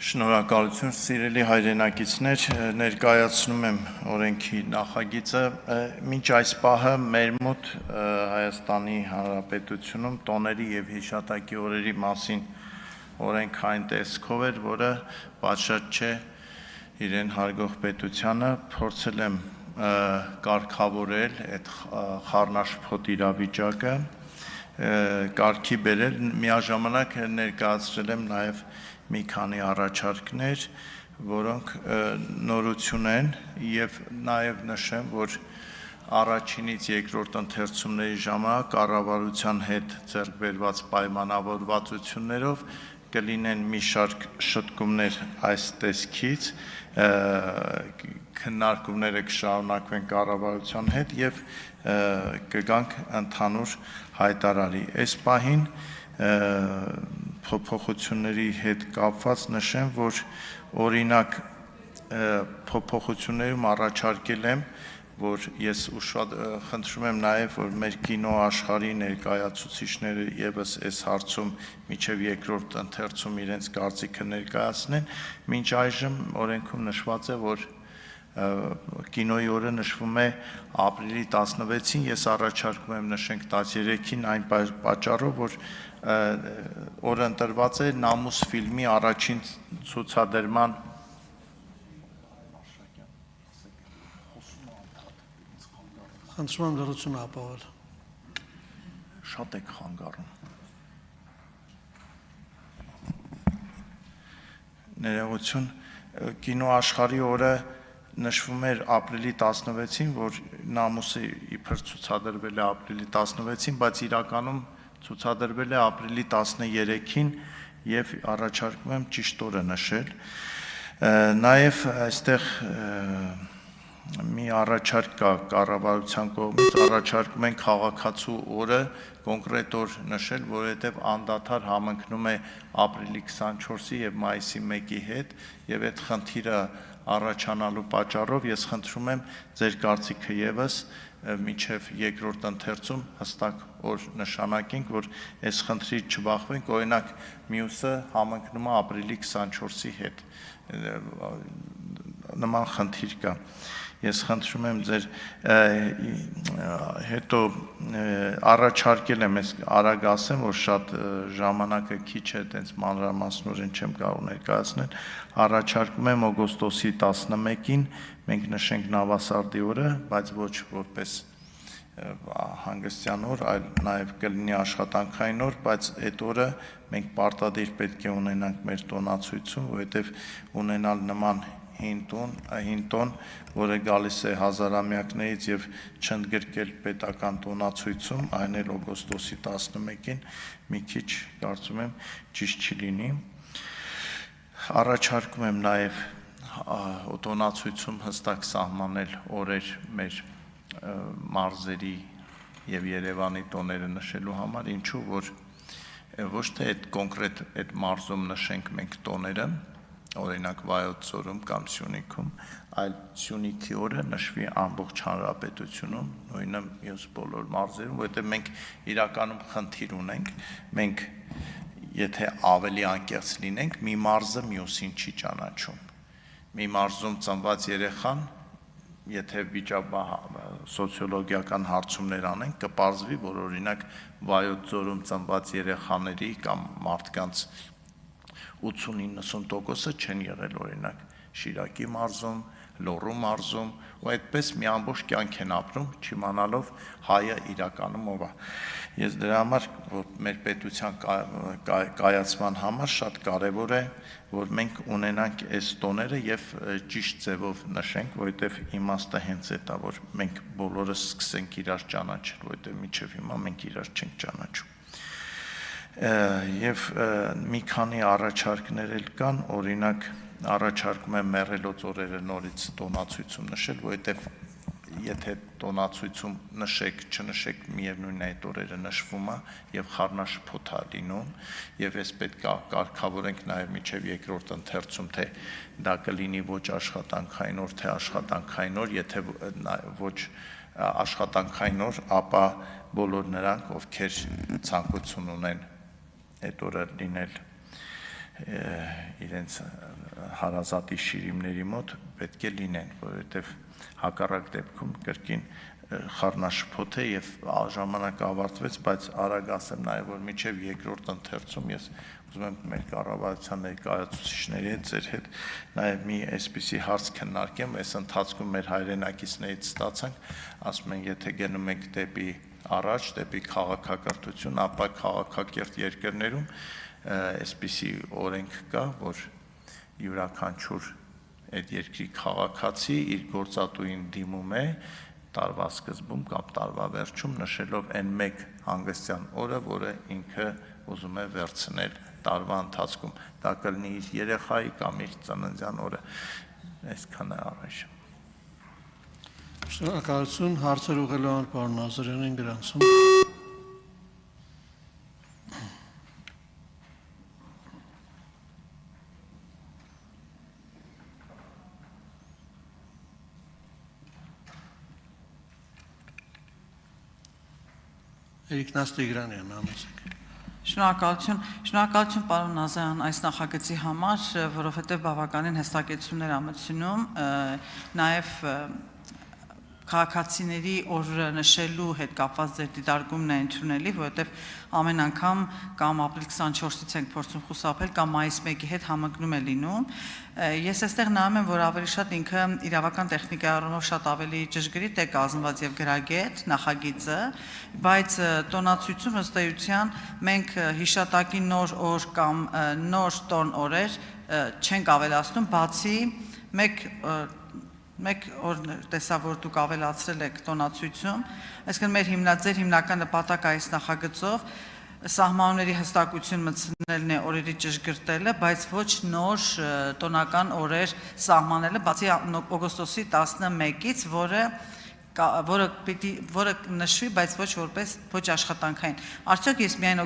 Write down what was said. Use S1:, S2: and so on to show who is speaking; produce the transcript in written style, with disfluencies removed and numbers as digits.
S1: Շնորհակալություն, սիրելի հայրենակիցներ, ներկայացնում եմ օրենքի նախագիծը։ Մինչ այս պահը մեր մոտ Հայաստանի Հանրապետությունում տոների եւ հիշատակի օրերի մասին օրենքային տեսքով էր, որը պատշաճ չէ իրեն հարգող պետությանը, փորձել եմ կարգավորել այդ խառնաշփոթ իրավիճակը, կարգի բերել, միաժամանակ ներկայացրել եմ նաեւ մի քանի առաջարկներ, որոնք նորություն են եւ նաեւ նշեմ, որ առաջինից երկրորդ ընթերցումների ժամանակ կառավարության հետ ձեռք բերված պայմանավորվածություններով կլինեն մի շարք շտկումներ այս տեսքից, քննարկումները կշարունակվեն կառավարության հետ եւ կգանք ընդհանուր հայտարարի։ Այս պահին փոփոխությունների հետ կապված նշեմ, որ օրինակ փոփոխություններում առաջարկել եմ, որ ես ուշად խնդրում եմ նաև, որ մեր կինո աշխարհի ներկայացուցիչները եւս այս հարցում միջև երկրորդ ընթերցում իրենց կարծիքը ներկայացնեն, մինչ այժմ օրենքում նշված է, որ կինոյի օրը նշվում է ապրիլի 16-ին, ես առաջարկում եմ նշենք 13-ին այն պատճառով, որ օրը ընտրված է Նամուս ֆիլմի առաջին ցուցադրման
S2: Խնդրում եմ լրությունը ապահովել։
S1: Շատ եք խանգարում։ Ներողություն, կինո աշխարհի օրը նշվում էր ապրիլի 16-ին, որ Նամուսը իբր ցուցադրվել է ապրիլի 16-ին, բայց իրականում ցուցադրվել է ապրիլի 13-ին եւ առաջարկում եմ ճիշտ օրը նշել։ Նաեւ այստեղ մի առաջարկ կա կառավարության կողմից, առաջարկում են քաղաքացու օրը կոնկրետ օր նշել, որովհետեւ անդադար համընկնում է ապրիլի 24-ի եւ մայիսի 1-ի հետ եւ այդ խնդիրը առաջանալու պատճառով ես խնդրում եմ ձեր կարծիքը եւս միջև երկրորդ ընթերցում հստակ օր նշանակենք, որ այս խնդրից չբախվենք, օրինակ մյուսը համընկնում է ապրիլի 24-ի հետ։ Նման խնդիր կա։ Ես խնդրում եմ ձեր հետո առաջարկել եմ, ես արագ ասեմ, որ շատ ժամանակը քիչ է, այտենց մանրամասնորեն չեմ կարող ներկայացնել, առաջարկում եմ օգոստոսի 11-ին մենք նշենք Նավասարդի օրը, բայց ոչ որպես հանգստյան օր, այլ նաև կլինի աշխատանքային օր, բայց այդ օրը մենք պարտադիր պետք է ունենանք մեր տոնացույցում, որովհետև ունենալ նման հին տոն, որը գալիս է հազարամյակներից եւ չընդգրկել պետական տոնացույցում, այն էլ օգոստոսի 11-ին մի քիչ կարծում եմ ճիշտ չի լինի։ Առաջարկում եմ նաեւ տոնացույցում հստակ սահմանել օրեր մեր մարզերի եւ Երևանի տոները նշելու համար, ինչու որ ոչ թե այդ կոնկրետ այդ մարզում նշենք մենք տոները, օրինակ Վայոց ձորում կամ Սյունիքում, այլ Սյունիքի օրը նշվի ամբողջ հանրապետությունում, նույնը մյուս բոլոր մարզերում, որովհետև մենք իրականում խնդիր ունենք, մենք եթե ավելի անկեղծ լինենք, մի մարզը մյուսին չի ճանաչում։ Մի մարզում ծնված երեխան, եթե սոցիոլոգիական հարցումներ անենք, կպարզվի, որ օրինակ Վայոց ձորում ծնված երեխաների կամ մարդկանց 80-90%-ը չեն եղել օրինակ Շիրակի մարզում, Լոռու մարզում, ու այդպես մի ամբողջ կյանք են ապրում, չիմանալով հայը իրականում ով է։ Ես դրա համար, որ մեր պետության կայացման համար շատ կարևոր է, որ մենք ունենանք այս տոները եւ ճիշտ ձևով նշենք, որովհետեւ իմաստը հենց այդ է, որ մենք բոլորս սկսենք իրար ճանաչել, որովհետեւ մինչեւ հիմա մենք իրար չենք ճանաչում։ Եվ մի քանի առաջարկներ էլ կան, օրինակ առաջարկում եմ մեռելոց օրերը նորից տոնացույցում նշել, որովհետև եթե տոնացույցում նշեք, չնշեք, միևնույն այդ օրերը նշվում է եւ խառնաշփոթ է լինում, եւ ես պետք է կարգավորենք նաեւ միջև երկրորդ ընթերցում, թե դա կլինի ոչ աշխատանքային օր, թե աշխատանքային օր, եթե ոչ աշխատանքային օր, ապա բոլոր նրանք, ովքեր ցանկություն ունեն այդ օրը լինել իրենց հարազատի շիրիմների մոտ պետք է լինեն, որովհետև հակառակ դեպքում կրկին խառնաշփոթ է եւ ժամանակ ավարտվեց, բայց արագ ասեմ նաեւ որ միջև երկրորդ ընթերցում ես ուզում եմ մեր կառավարության ներկայացուցիչների հետ ձեր հետ նաեւ մի այսպիսի հարց քննարկեմ, այս ընթացքում մեր հայրենակիցներից ստացանք, ասում են եթե գնում ենք դեպի առաջ, դեպի քաղաքակրթություն, ապա քաղաքակիրթ երկրներում այսպիսի օրենք կա, որ յուրաքանչյուր այդ երկրի քաղաքացի իր գործատուին դիմում է տարվա սկզբում կամ տարվա վերջում նշելով այն մեկ հանգստյան օրը, որը ինքը ուզում է վերցնել տարվա ընթացքում, դա կլինի իր երեխայի կամ իր ծննդյան օրը, այսքան է առայժմ։
S2: Շնորհակալություն, հարցեր ուղղելու համար պարոն Նազարյանին գրանցում։ Էրիկ Նաստիգրանյան, համեցեք։
S3: Շնորհակալություն պարոն Նազարյան այս նախագծի համար, որովհետև բավականին հստակեցումներ ամրցնում, նաև քաղաքացիների օրը նշելու հետ կապված ձեր դիտարկումն է ընդունելի, որովհետև ամեն անգամ կամ ապրիլ 24-ից ենք փորձում խուսափել կամ մայիս 1-ի հետ համընկնում է լինում։ Ես այստեղ նայում եմ, որ ավելի շատ ինքը իրավական տեխնիկայի առումով շատ ավելի ճշգրիտ է կազմված եւ գրագետ նախագիծը, բայց տոնացույցում ըստ էության մենք հիշատակի նոր օր կամ նոր տոն օրեր չենք ավելացնում, բացի մեկ օր տեսա, որ դուք ավելացրել եք տոնացույցում, այսինքն ձեր հիմնական նպատակը այս նախագծով սահմանների հստակություն մտցնելն է օրերի ճշգրտելը, բայց ոչ նոր տոնական օրեր սահմանելը, բացի օգոստոսի 11-ից, որը նշվի, բայց ոչ աշխատանքային։ Արդյոք ես միայն